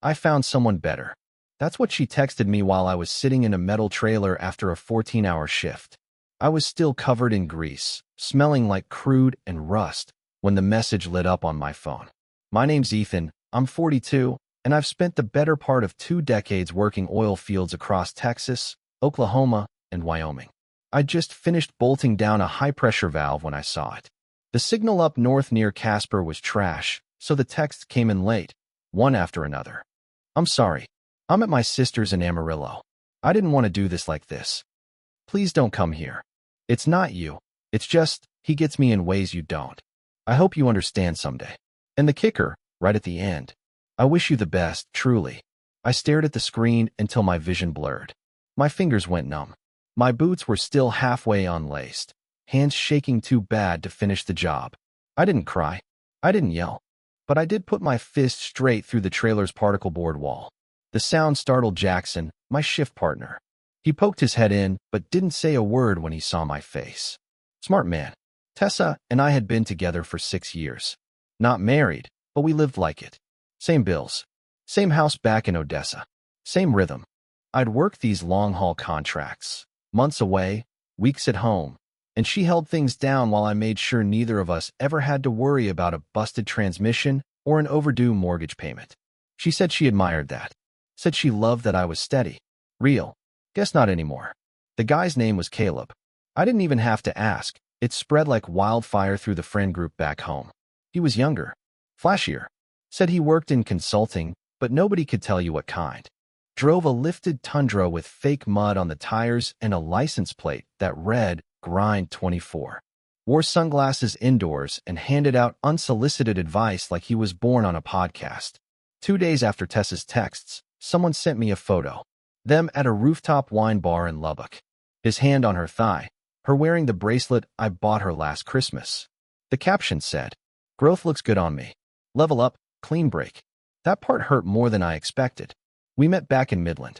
I found someone better. That's what she texted me while I was sitting in a metal trailer after a 14-hour shift. I was still covered in grease, smelling like crude and rust, when the message lit up on my phone. My name's Ethan, I'm 42, and I've spent the better part of 2 decades working oil fields across Texas, Oklahoma, and Wyoming. I'd just finished bolting down a high-pressure valve when I saw it. The signal up north near Casper was trash, so the texts came in late, one after another. I'm sorry. I'm at my sister's in Amarillo. I didn't want to do this like this. Please don't come here. It's not you. It's just, he gets me in ways you don't. I hope you understand someday. And the kicker, right at the end. I wish you the best, truly. I stared at the screen until my vision blurred. My fingers went numb. My boots were still halfway unlaced, hands shaking too bad to finish the job. I didn't cry. I didn't yell. But I did put my fist straight through the trailer's particle board wall. The sound startled Jackson, my shift partner. He poked his head in, but didn't say a word when he saw my face. Smart man. Tessa and I had been together for 6 years. Not married, but we lived like it. Same bills. Same house back in Odessa. Same rhythm. I'd worked these long-haul contracts. Months away, weeks at home, and she held things down while I made sure neither of us ever had to worry about a busted transmission or an overdue mortgage payment. She said she admired that. Said she loved that I was steady. Real. Guess not anymore. The guy's name was Caleb. I didn't even have to ask. It spread like wildfire through the friend group back home. He was younger. Flashier. Said he worked in consulting, but nobody could tell you what kind. Drove a lifted Tundra with fake mud on the tires and a license plate that read Grind 24. Wore sunglasses indoors and handed out unsolicited advice like he was born on a podcast. 2 days after Tessa's texts, someone sent me a photo. Them at a rooftop wine bar in Lubbock. His hand on her thigh, her wearing the bracelet I bought her last Christmas. The caption said, "Growth looks good on me. Level up, clean break." That part hurt more than I expected. We met back in Midland.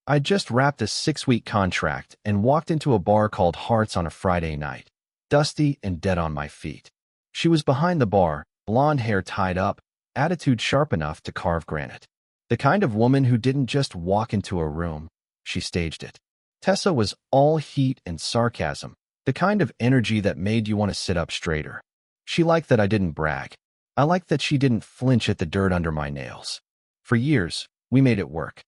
I'd just wrapped a 6-week contract and walked into a bar called Hearts on a Friday night, dusty and dead on my feet. She was behind the bar, blonde hair tied up, attitude sharp enough to carve granite. The kind of woman who didn't just walk into a room, she staged it. Tessa was all heat and sarcasm, the kind of energy that made you want to sit up straighter. She liked that I didn't brag. I liked that she didn't flinch at the dirt under my nails. For years, we made it work.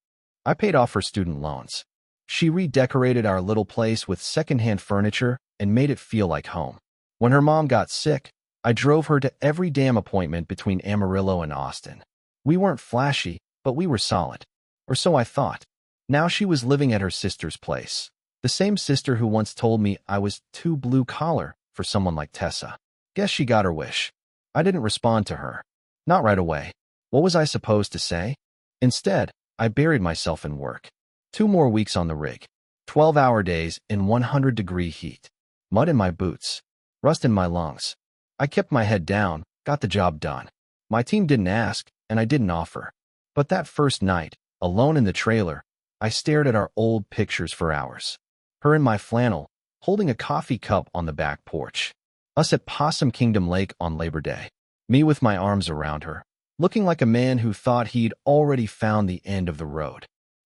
I paid off her student loans. She redecorated our little place with secondhand furniture and made it feel like home. When her mom got sick, I drove her to every damn appointment between Amarillo and Austin. We weren't flashy, but we were solid. Or so I thought. Now she was living at her sister's place. The same sister who once told me I was too blue-collar for someone like Tessa. Guess she got her wish. I didn't respond to her. Not right away. What was I supposed to say? Instead, I buried myself in work. 2 more weeks on the rig. 12-hour days in 100-degree heat. Mud in my boots. Rust in my lungs. I kept my head down, got the job done. My team didn't ask, and I didn't offer. But that first night, alone in the trailer, I stared at our old pictures for hours. Her in my flannel, holding a coffee cup on the back porch. Us at Possum Kingdom Lake on Labor Day. Me with my arms around her, looking like a man who thought he'd already found the end of the road.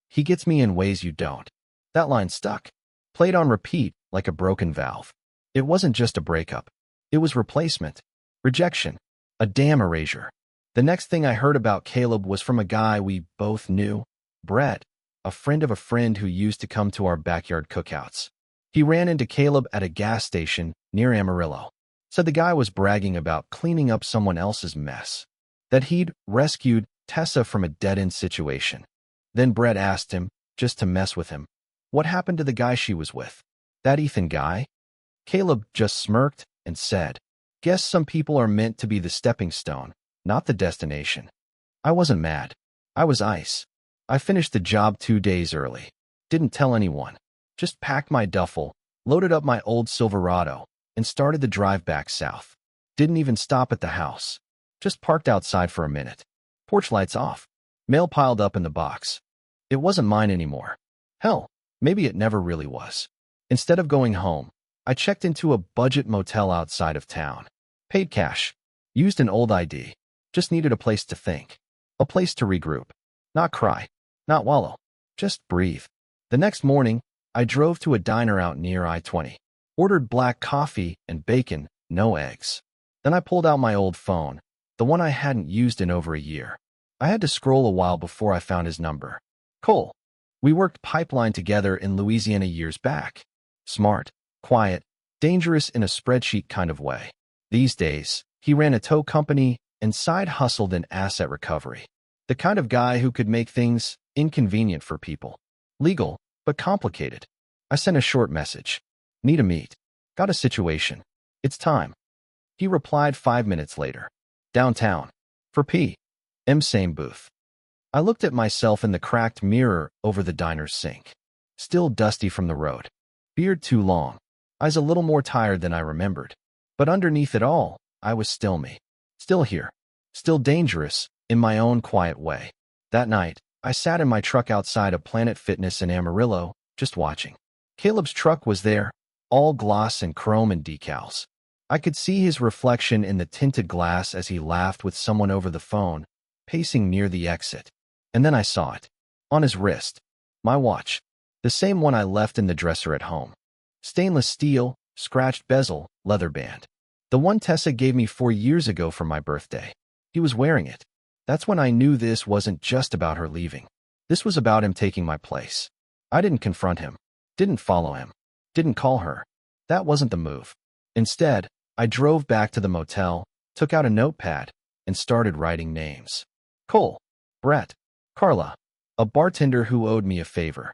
He gets me in ways you don't. That line stuck. Played on repeat like a broken valve. It wasn't just a breakup. It was replacement. Rejection. A damn erasure. The next thing I heard about Caleb was from a guy we both knew, Brett, a friend of a friend who used to come to our backyard cookouts. He ran into Caleb at a gas station near Amarillo. Said the guy was bragging about cleaning up someone else's mess. That he'd rescued Tessa from a dead-end situation. Then Brett asked him, just to mess with him, what happened to the guy she was with? That Ethan guy? Caleb just smirked and said, "Guess some people are meant to be the stepping stone, not the destination." I wasn't mad. I was ice. I finished the job 2 days early. Didn't tell anyone. Just packed my duffel, loaded up my old Silverado, and started the drive back south. Didn't even stop at the house. Just parked outside for a minute. Porch lights off. Mail piled up in the box. It wasn't mine anymore. Hell, maybe it never really was. Instead of going home, I checked into a budget motel outside of town. Paid cash. Used an old ID. Just needed a place to think. A place to regroup. Not cry, not wallow, just breathe. The next morning, I drove to a diner out near I-20. Ordered black coffee and bacon, no eggs. Then I pulled out my old phone, the one I hadn't used in over a year. I had to scroll a while before I found his number. Cole. We worked pipeline together in Louisiana years back. Smart, quiet, dangerous in a spreadsheet kind of way. These days, he ran a tow company and side-hustled in asset recovery. The kind of guy who could make things inconvenient for people. Legal, but complicated. I sent a short message. Need a meet. Got a situation. It's time. He replied 5 minutes later. Downtown. For P.M. Same booth. I looked at myself in the cracked mirror over the diner's sink. Still dusty from the road. Beard too long. Eyes a little more tired than I remembered. But underneath it all, I was still me. Still here. Still dangerous, in my own quiet way. That night, I sat in my truck outside of Planet Fitness in Amarillo, just watching. Caleb's truck was there, all gloss and chrome and decals. I could see his reflection in the tinted glass as he laughed with someone over the phone, pacing near the exit. And then I saw it. On his wrist. My watch. The same one I left in the dresser at home. Stainless steel, scratched bezel, leather band. The one Tessa gave me 4 years ago for my birthday. He was wearing it. That's when I knew this wasn't just about her leaving. This was about him taking my place. I didn't confront him. Didn't follow him. Didn't call her. That wasn't the move. Instead, I drove back to the motel, took out a notepad, and started writing names. Cole. Brett. Carla. A bartender who owed me a favor.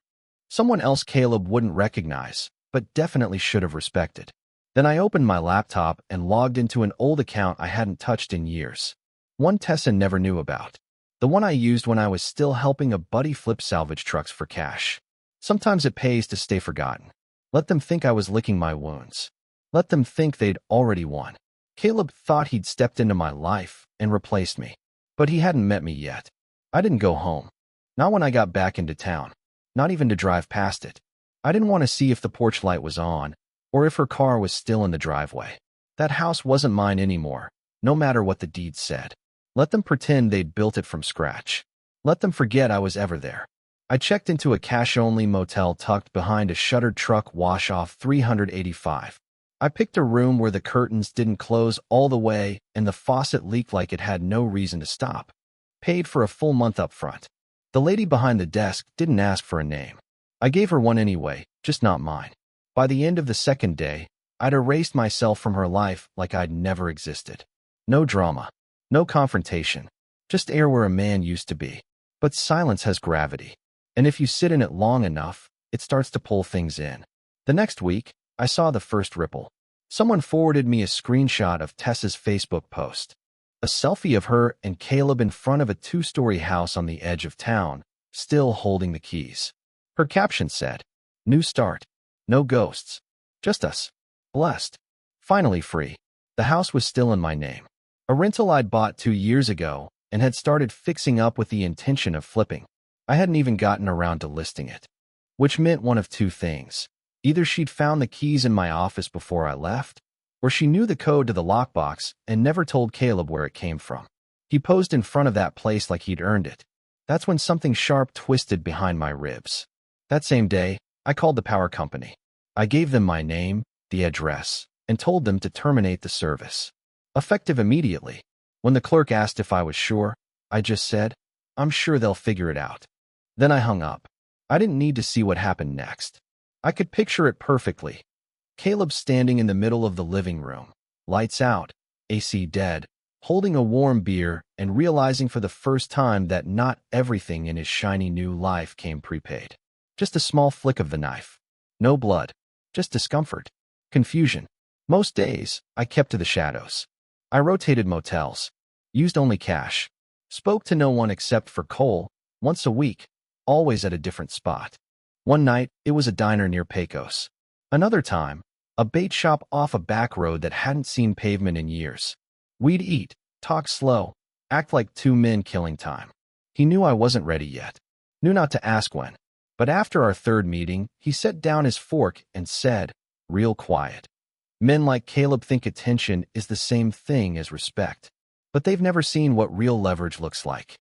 Someone else Caleb wouldn't recognize, but definitely should have respected. Then I opened my laptop and logged into an old account I hadn't touched in years. One Tessa never knew about. The one I used when I was still helping a buddy flip salvage trucks for cash. Sometimes it pays to stay forgotten. Let them think I was licking my wounds. Let them think they'd already won. Caleb thought he'd stepped into my life and replaced me. But he hadn't met me yet. I didn't go home. Not when I got back into town. Not even to drive past it. I didn't want to see if the porch light was on, or if her car was still in the driveway. That house wasn't mine anymore, no matter what the deed said. Let them pretend they'd built it from scratch. Let them forget I was ever there. I checked into a cash-only motel tucked behind a shuttered truck wash-off 385. I picked a room where the curtains didn't close all the way and the faucet leaked like it had no reason to stop. Paid for a full month up front. The lady behind the desk didn't ask for a name. I gave her one anyway, just not mine. By the end of the second day, I'd erased myself from her life like I'd never existed. No drama. No confrontation. Just air where a man used to be. But silence has gravity. And if you sit in it long enough, it starts to pull things in. The next week, I saw the first ripple. Someone forwarded me a screenshot of Tessa's Facebook post. A selfie of her and Caleb in front of a 2-story house on the edge of town, still holding the keys. Her caption said, "New start. No ghosts. Just us. Blessed. Finally free." The house was still in my name. A rental I'd bought 2 years ago and had started fixing up with the intention of flipping. I hadn't even gotten around to listing it. Which meant one of two things. Either she'd found the keys in my office before I left, or she knew the code to the lockbox and never told Caleb where it came from. He posed in front of that place like he'd earned it. That's when something sharp twisted behind my ribs. That same day, I called the power company. I gave them my name, the address, and told them to terminate the service. Effective immediately. When the clerk asked if I was sure, I just said, "I'm sure they'll figure it out." Then I hung up. I didn't need to see what happened next. I could picture it perfectly. Caleb standing in the middle of the living room, lights out, AC dead, holding a warm beer and realizing for the first time that not everything in his shiny new life came prepaid. Just a small flick of the knife. No blood. Just discomfort. Confusion. Most days, I kept to the shadows. I rotated motels. Used only cash. Spoke to no one except for Cole, once a week, always at a different spot. One night, it was a diner near Pecos. Another time, a bait shop off a back road that hadn't seen pavement in years. We'd eat, talk slow, act like two men killing time. He knew I wasn't ready yet. Knew not to ask when. But after our third meeting, he set down his fork and said, real quiet, "Men like Caleb think attention is the same thing as respect. But they've never seen what real leverage looks like."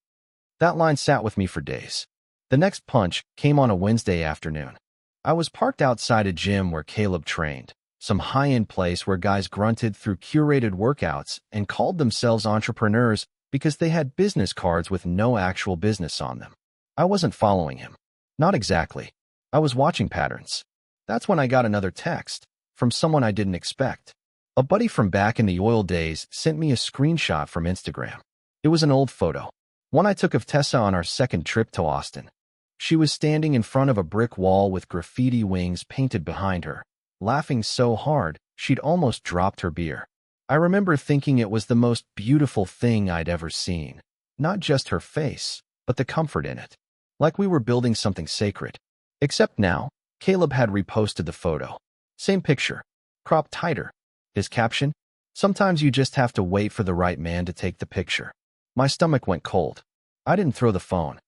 That line sat with me for days. The next punch came on a Wednesday afternoon. I was parked outside a gym where Caleb trained, some high-end place where guys grunted through curated workouts and called themselves entrepreneurs because they had business cards with no actual business on them. I wasn't following him. Not exactly. I was watching patterns. That's when I got another text from someone I didn't expect. A buddy from back in the oil days sent me a screenshot from Instagram. It was an old photo, one I took of Tessa on our second trip to Austin. She was standing in front of a brick wall with graffiti wings painted behind her, laughing so hard she'd almost dropped her beer. I remember thinking it was the most beautiful thing I'd ever seen. Not just her face, but the comfort in it. Like we were building something sacred. Except now, Caleb had reposted the photo. Same picture, cropped tighter. His caption, "Sometimes you just have to wait for the right man to take the picture." My stomach went cold. I didn't throw the phone.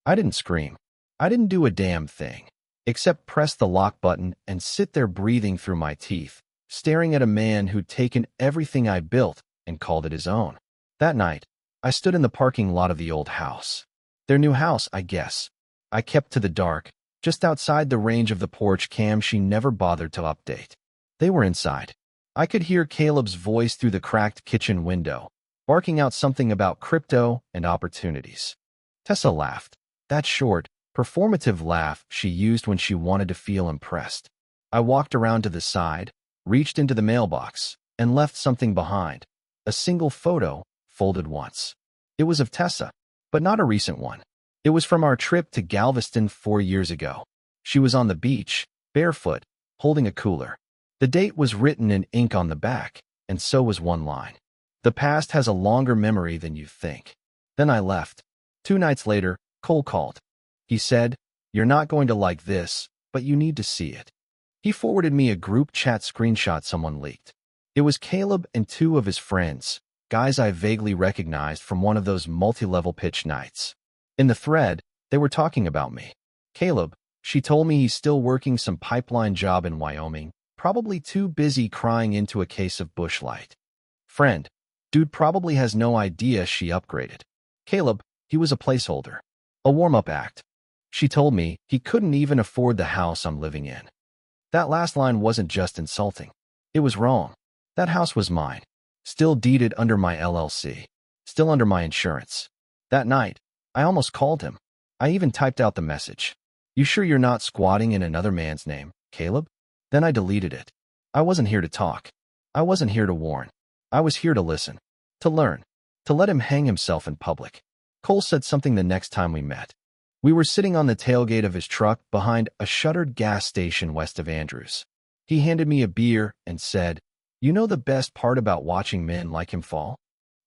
I didn't scream. I didn't do a damn thing, except press the lock button and sit there breathing through my teeth, staring at a man who'd taken everything I built and called it his own. That night, I stood in the parking lot of the old house. Their new house, I guess. I kept to the dark, just outside the range of the porch cam she never bothered to update. They were inside. I could hear Caleb's voice through the cracked kitchen window, barking out something about crypto and opportunities. Tessa laughed. That short, performative laugh she used when she wanted to feel impressed. I walked around to the side, reached into the mailbox, and left something behind. A single photo, folded once. It was of Tessa, but not a recent one. It was from our trip to Galveston 4 years ago. She was on the beach, barefoot, holding a cooler. The date was written in ink on the back, and so was one line. The past has a longer memory than you think. Then I left. 2 nights later, Cole called. He said, "You're not going to like this, but you need to see it." He forwarded me a group chat screenshot someone leaked. It was Caleb and 2 of his friends, guys I vaguely recognized from one of those multi-level pitch nights. In the thread, they were talking about me. Caleb, she told me he's still working some pipeline job in Wyoming, probably too busy crying into a case of Busch Light. Friend, dude probably has no idea she upgraded. Caleb, he was a placeholder. A warm-up act. She told me he couldn't even afford the house I'm living in. That last line wasn't just insulting. It was wrong. That house was mine. Still deeded under my LLC. Still under my insurance. That night, I almost called him. I even typed out the message. "You sure you're not squatting in another man's name, Caleb?" Then I deleted it. I wasn't here to talk. I wasn't here to warn. I was here to listen. To learn. To let him hang himself in public. Cole said something the next time we met. We were sitting on the tailgate of his truck behind a shuttered gas station west of Andrews. He handed me a beer and said, "You know the best part about watching men like him fall?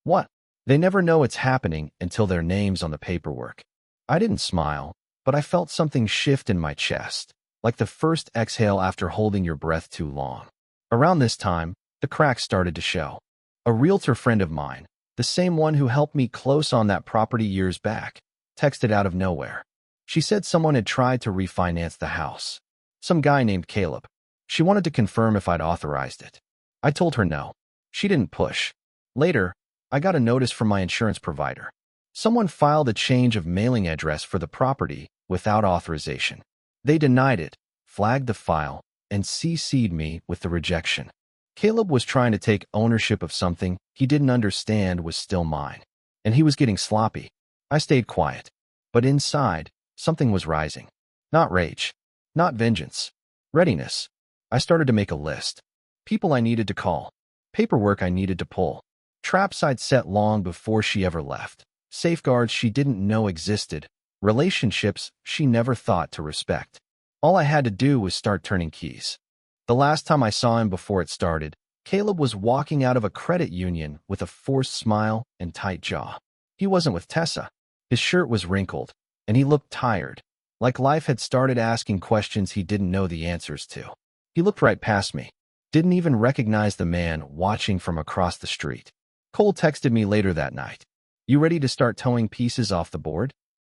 What? They never know it's happening until their name's on the paperwork." I didn't smile, but I felt something shift in my chest, like the first exhale after holding your breath too long. Around this time, the cracks started to show. A realtor friend of mine, the same one who helped me close on that property years back, texted out of nowhere. She said someone had tried to refinance the house. Some guy named Caleb. She wanted to confirm if I'd authorized it. I told her no. She didn't push. Later, I got a notice from my insurance provider. Someone filed a change of mailing address for the property without authorization. They denied it, flagged the file, and CC'd me with the rejection. Caleb was trying to take ownership of something he didn't understand was still mine, and he was getting sloppy. I stayed quiet, but inside, something was rising. Not rage, not vengeance, readiness. I started to make a list. People I needed to call, paperwork I needed to pull, traps I'd set long before she ever left, safeguards she didn't know existed, relationships she never thought to respect. All I had to do was start turning keys. The last time I saw him before it started, Caleb was walking out of a credit union with a forced smile and tight jaw. He wasn't with Tessa. His shirt was wrinkled, and he looked tired, like life had started asking questions he didn't know the answers to. He looked right past me, didn't even recognize the man watching from across the street. Cole texted me later that night. "You ready to start towing pieces off the board?"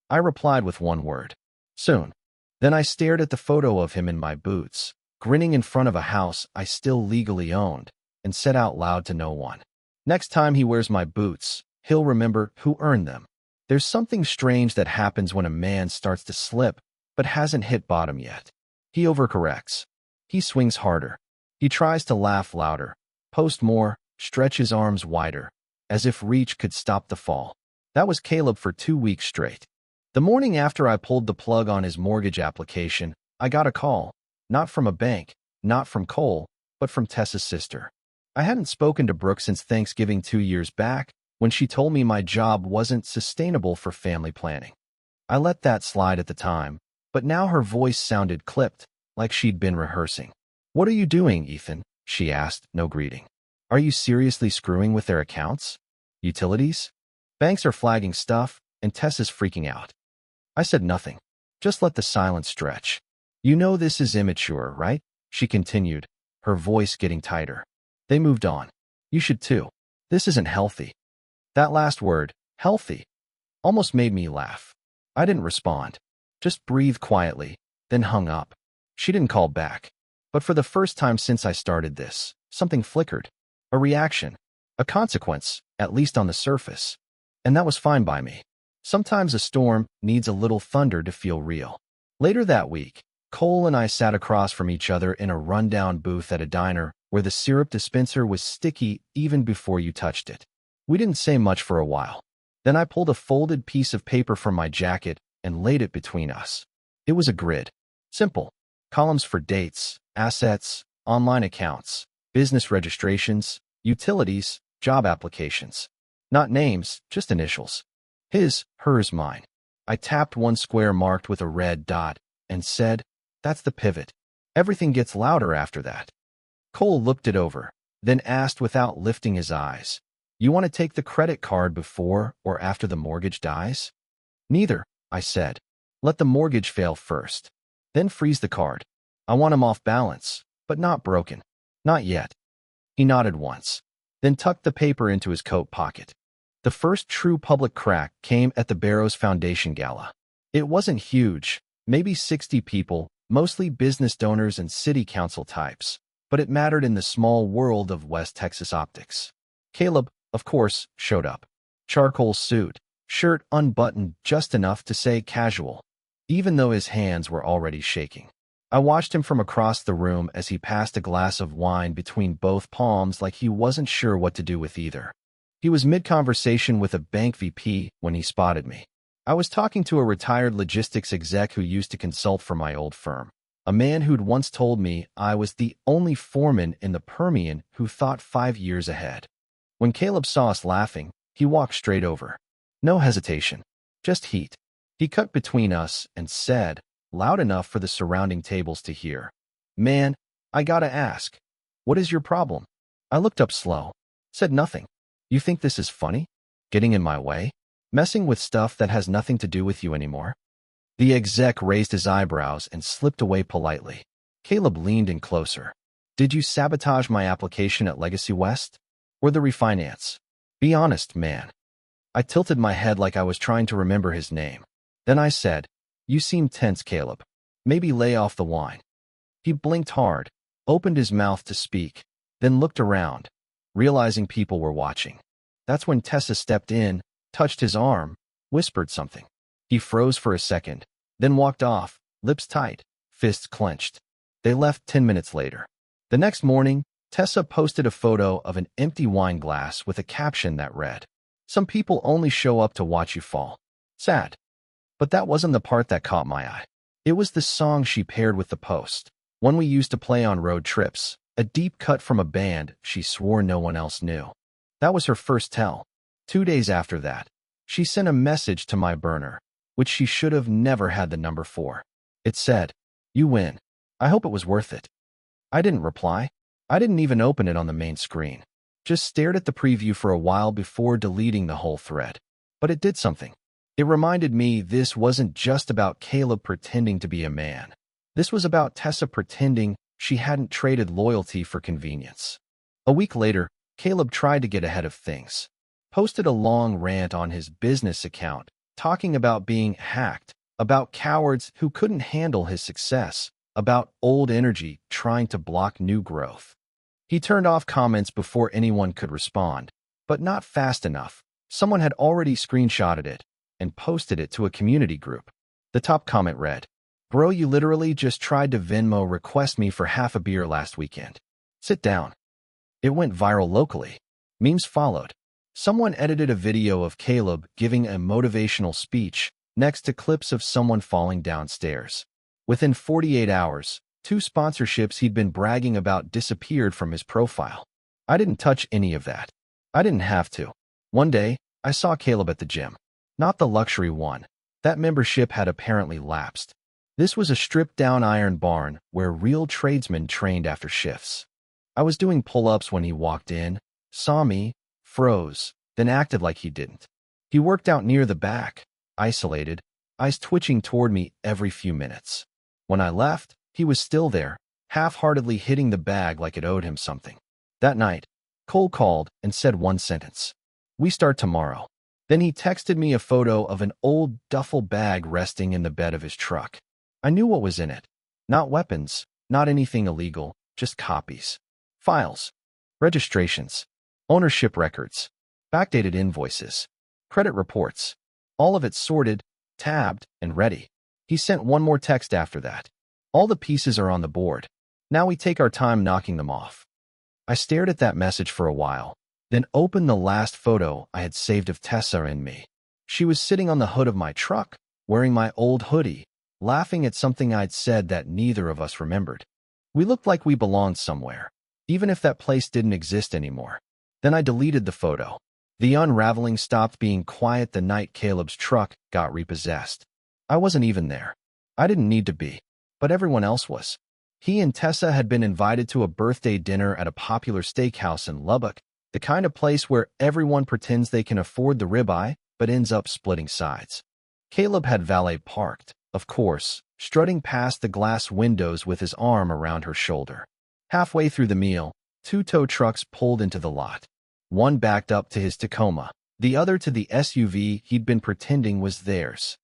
I replied with one word. "Soon." Then I stared at the photo of him in my boots, grinning in front of a house I still legally owned, and said out loud to no one, "Next time he wears my boots, he'll remember who earned them." There's something strange that happens when a man starts to slip, but hasn't hit bottom yet. He overcorrects. He swings harder. He tries to laugh louder, post more, stretch his arms wider, as if reach could stop the fall. That was Caleb for 2 weeks straight. The morning after I pulled the plug on his mortgage application, I got a call. Not from a bank, not from Cole, but from Tessa's sister. I hadn't spoken to Brooke since Thanksgiving 2 years back, when she told me my job wasn't sustainable for family planning. I let that slide at the time, but now her voice sounded clipped, like she'd been rehearsing. "What are you doing, Ethan?" she asked, no greeting. "Are you seriously screwing with their accounts? Utilities? Banks are flagging stuff, and Tessa's freaking out." I said nothing. Just let the silence stretch. "You know this is immature, right?" she continued, her voice getting tighter. "They moved on. You should too. This isn't healthy." That last word, healthy, almost made me laugh. I didn't respond. Just breathed quietly, then hung up. She didn't call back. But for the first time since I started this, something flickered. A reaction. A consequence, at least on the surface. And that was fine by me. Sometimes a storm needs a little thunder to feel real. Later that week, Cole and I sat across from each other in a rundown booth at a diner where the syrup dispenser was sticky even before you touched it. We didn't say much for a while. Then I pulled a folded piece of paper from my jacket and laid it between us. It was a grid. Simple. Columns for dates, assets, online accounts, business registrations, utilities, job applications. Not names, just initials. His, hers, mine. I tapped one square marked with a red dot and said, "That's the pivot." Everything gets louder after that. Cole looked it over, then asked without lifting his eyes, "You want to take the credit card before or after the mortgage dies?" "Neither," I said. "Let the mortgage fail first. Then freeze the card. I want him off balance, but not broken. Not yet." He nodded once, then tucked the paper into his coat pocket. The first true public crack came at the Barrows Foundation Gala. It wasn't huge, maybe 60 people, mostly business donors and city council types, but it mattered in the small world of West Texas optics. Caleb, of course, showed up. Charcoal suit, shirt unbuttoned just enough to say casual, even though his hands were already shaking. I watched him from across the room as he passed a glass of wine between both palms like he wasn't sure what to do with either. He was mid-conversation with a bank VP when he spotted me. I was talking to a retired logistics exec who used to consult for my old firm, a man who'd once told me I was the only foreman in the Permian who thought 5 years ahead. When Caleb saw us laughing, he walked straight over. No hesitation, just heat. He cut between us and said, loud enough for the surrounding tables to hear, "Man, I gotta ask, what is your problem?" I looked up slow, said nothing. "You think this is funny? Getting in my way? Messing with stuff that has nothing to do with you anymore?" The exec raised his eyebrows and slipped away politely. Caleb leaned in closer. "Did you sabotage my application at Legacy West? Or the refinance? Be honest, man." I tilted my head like I was trying to remember his name. Then I said, "You seem tense, Caleb. Maybe lay off the wine." He blinked hard, opened his mouth to speak, then looked around, realizing people were watching. That's when Tessa stepped in, touched his arm, whispered something. He froze for a second, then walked off, lips tight, fists clenched. They left 10 minutes later. The next morning, Tessa posted a photo of an empty wine glass with a caption that read, "Some people only show up to watch you fall." Sad. But that wasn't the part that caught my eye. It was the song she paired with the post, one we used to play on road trips, a deep cut from a band she swore no one else knew. That was her first tell. 2 days after that, she sent a message to my burner, which she should have never had the number for. It said, "You win. I hope it was worth it." I didn't reply. I didn't even open it on the main screen. Just stared at the preview for a while before deleting the whole thread. But it did something. It reminded me this wasn't just about Caleb pretending to be a man. This was about Tessa pretending she hadn't traded loyalty for convenience. A week later, Caleb tried to get ahead of things. Posted a long rant on his business account, talking about being hacked, about cowards who couldn't handle his success, about old energy trying to block new growth. He turned off comments before anyone could respond, but not fast enough. Someone had already screenshotted it, and posted it to a community group. The top comment read, "Bro, you literally just tried to Venmo request me for half a beer last weekend. Sit down." It went viral locally. Memes followed. Someone edited a video of Caleb giving a motivational speech next to clips of someone falling downstairs. Within 48 hours, 2 sponsorships he'd been bragging about disappeared from his profile. I didn't touch any of that. I didn't have to. One day, I saw Caleb at the gym. Not the luxury one. That membership had apparently lapsed. This was a stripped-down iron barn where real tradesmen trained after shifts. I was doing pull-ups when he walked in, saw me, froze, then acted like he didn't. He worked out near the back, isolated, eyes twitching toward me every few minutes. When I left, he was still there, half-heartedly hitting the bag like it owed him something. That night, Cole called and said one sentence. "We start tomorrow." Then he texted me a photo of an old duffel bag resting in the bed of his truck. I knew what was in it. Not weapons, not anything illegal, just copies. Files, registrations, ownership records, backdated invoices, credit reports, all of it sorted, tabbed, and ready. He sent one more text after that. "All the pieces are on the board. Now we take our time knocking them off." I stared at that message for a while, then opened the last photo I had saved of Tessa and me. She was sitting on the hood of my truck, wearing my old hoodie, laughing at something I'd said that neither of us remembered. We looked like we belonged somewhere, even if that place didn't exist anymore. Then I deleted the photo. The unraveling stopped being quiet the night Caleb's truck got repossessed. I wasn't even there. I didn't need to be, but everyone else was. He and Tessa had been invited to a birthday dinner at a popular steakhouse in Lubbock, the kind of place where everyone pretends they can afford the ribeye, but ends up splitting sides. Caleb had valet parked, of course, strutting past the glass windows with his arm around her shoulder. Halfway through the meal, 2 tow trucks pulled into the lot. One backed up to his Tacoma, the other to the SUV he'd been pretending was theirs.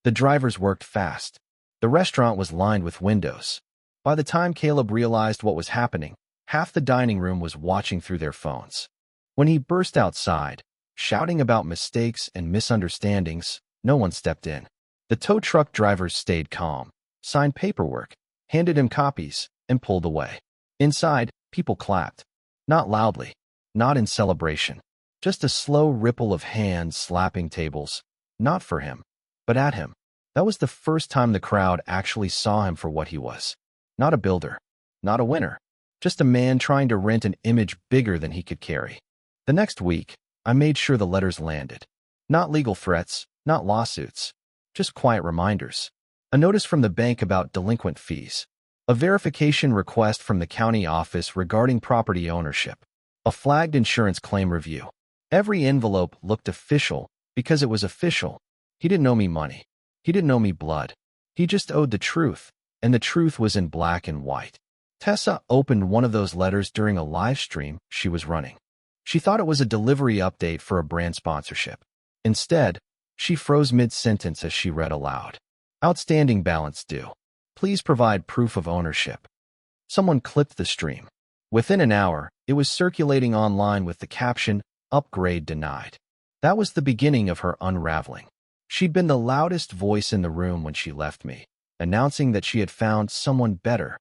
The drivers worked fast. The restaurant was lined with windows. By the time Caleb realized what was happening, half the dining room was watching through their phones. When he burst outside, shouting about mistakes and misunderstandings, no one stepped in. The tow truck drivers stayed calm, signed paperwork, handed him copies, and pulled away. Inside, people clapped. Not loudly, not in celebration. Just a slow ripple of hands slapping tables. Not for him, but at him. That was the first time the crowd actually saw him for what he was. Not a builder, not a winner, just a man trying to rent an image bigger than he could carry. The next week, I made sure the letters landed. Not legal threats, not lawsuits, just quiet reminders. A notice from the bank about delinquent fees. A verification request from the county office regarding property ownership. A flagged insurance claim review. Every envelope looked official because it was official. He didn't owe me money. He didn't owe me blood. He just owed the truth, and the truth was in black and white. Tessa opened one of those letters during a live stream she was running. She thought it was a delivery update for a brand sponsorship. Instead, she froze mid-sentence as she read aloud. "Outstanding balance due. Please provide proof of ownership." Someone clipped the stream. Within an hour, it was circulating online with the caption, "Upgrade denied." That was the beginning of her unraveling. She'd been the loudest voice in the room when she left me, announcing that she had found someone better.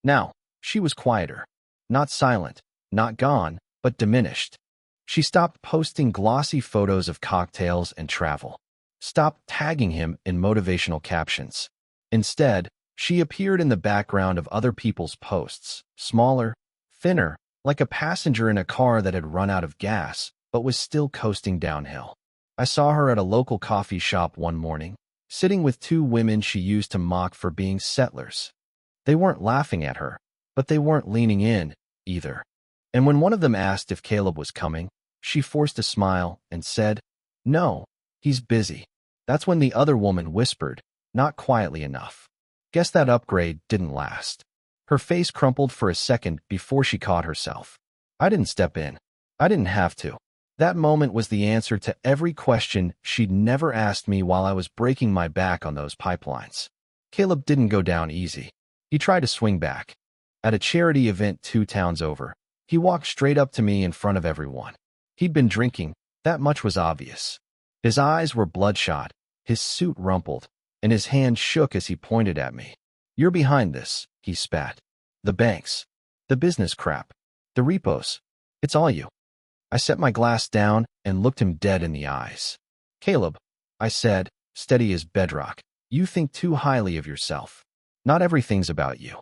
Now, she was quieter. Not silent, not gone, but diminished. She stopped posting glossy photos of cocktails and travel. Stopped tagging him in motivational captions. Instead, she appeared in the background of other people's posts, smaller, thinner, like a passenger in a car that had run out of gas, but was still coasting downhill. I saw her at a local coffee shop one morning, sitting with 2 women she used to mock for being settlers. They weren't laughing at her, but they weren't leaning in, either. And when one of them asked if Caleb was coming, she forced a smile and said, "No, he's busy." That's when the other woman whispered, not quietly enough, "Guess that upgrade didn't last." Her face crumpled for a second before she caught herself. I didn't step in. I didn't have to. That moment was the answer to every question she'd never asked me while I was breaking my back on those pipelines. Caleb didn't go down easy. He tried to swing back. At a charity event 2 towns over, he walked straight up to me in front of everyone. He'd been drinking, that much was obvious. His eyes were bloodshot, his suit rumpled, and his hand shook as he pointed at me. "You're behind this," he spat. "The banks. The business crap. The repos. It's all you." I set my glass down and looked him dead in the eyes. "Caleb," I said, steady as bedrock, "you think too highly of yourself. Not everything's about you."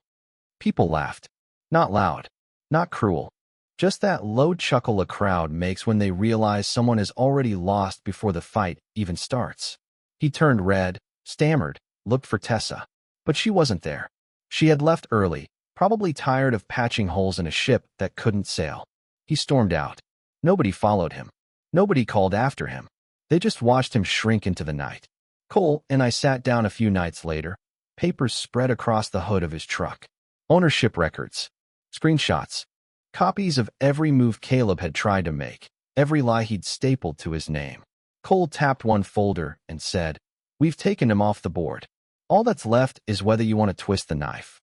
People laughed. Not loud. Not cruel. Just that low chuckle a crowd makes when they realize someone is already lost before the fight even starts. He turned red, stammered, looked for Tessa. But she wasn't there. She had left early, probably tired of patching holes in a ship that couldn't sail. He stormed out. Nobody followed him. Nobody called after him. They just watched him shrink into the night. Cole and I sat down a few nights later, papers spread across the hood of his truck. Ownership records. Screenshots. Copies of every move Caleb had tried to make, every lie he'd stapled to his name. Cole tapped one folder and said, "We've taken him off the board. All that's left is whether you want to twist the knife."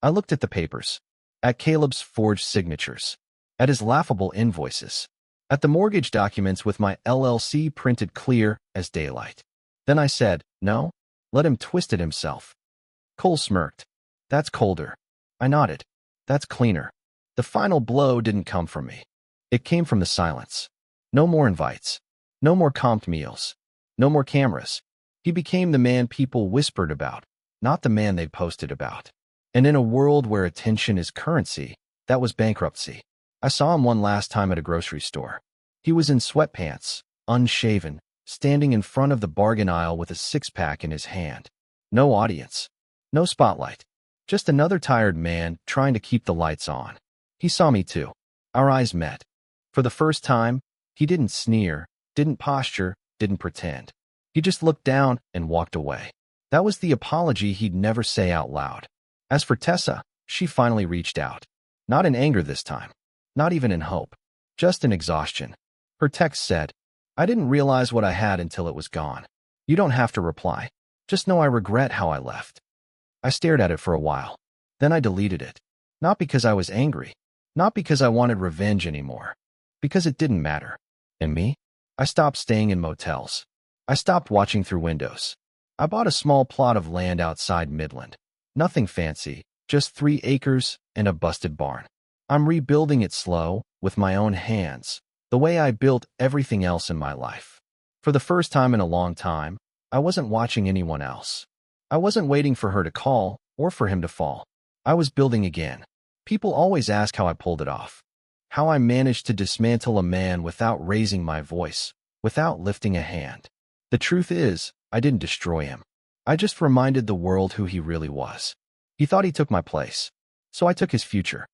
I looked at the papers. At Caleb's forged signatures. At his laughable invoices. At the mortgage documents with my LLC printed clear as daylight. Then I said, "No, let him twist it himself." Cole smirked. "That's colder." I nodded. "That's cleaner." The final blow didn't come from me. It came from the silence. No more invites. No more comped meals. No more cameras. He became the man people whispered about, not the man they posted about. And in a world where attention is currency, that was bankruptcy. I saw him one last time at a grocery store. He was in sweatpants, unshaven, standing in front of the bargain aisle with a six-pack in his hand. No audience. No spotlight. Just another tired man trying to keep the lights on. He saw me too. Our eyes met. For the first time, he didn't sneer, didn't posture, didn't pretend. He just looked down and walked away. That was the apology he'd never say out loud. As for Tessa, she finally reached out. Not in anger this time. Not even in hope. Just in exhaustion. Her text said, "I didn't realize what I had until it was gone. You don't have to reply. Just know I regret how I left." I stared at it for a while. Then I deleted it. Not because I was angry. Not because I wanted revenge anymore. Because it didn't matter. And me? I stopped staying in motels. I stopped watching through windows. I bought a small plot of land outside Midland. Nothing fancy, just 3 acres and a busted barn. I'm rebuilding it slow, with my own hands, the way I built everything else in my life. For the first time in a long time, I wasn't watching anyone else. I wasn't waiting for her to call or for him to fall. I was building again. People always ask how I pulled it off. How I managed to dismantle a man without raising my voice, without lifting a hand. The truth is, I didn't destroy him. I just reminded the world who he really was. He thought he took my place. So I took his future.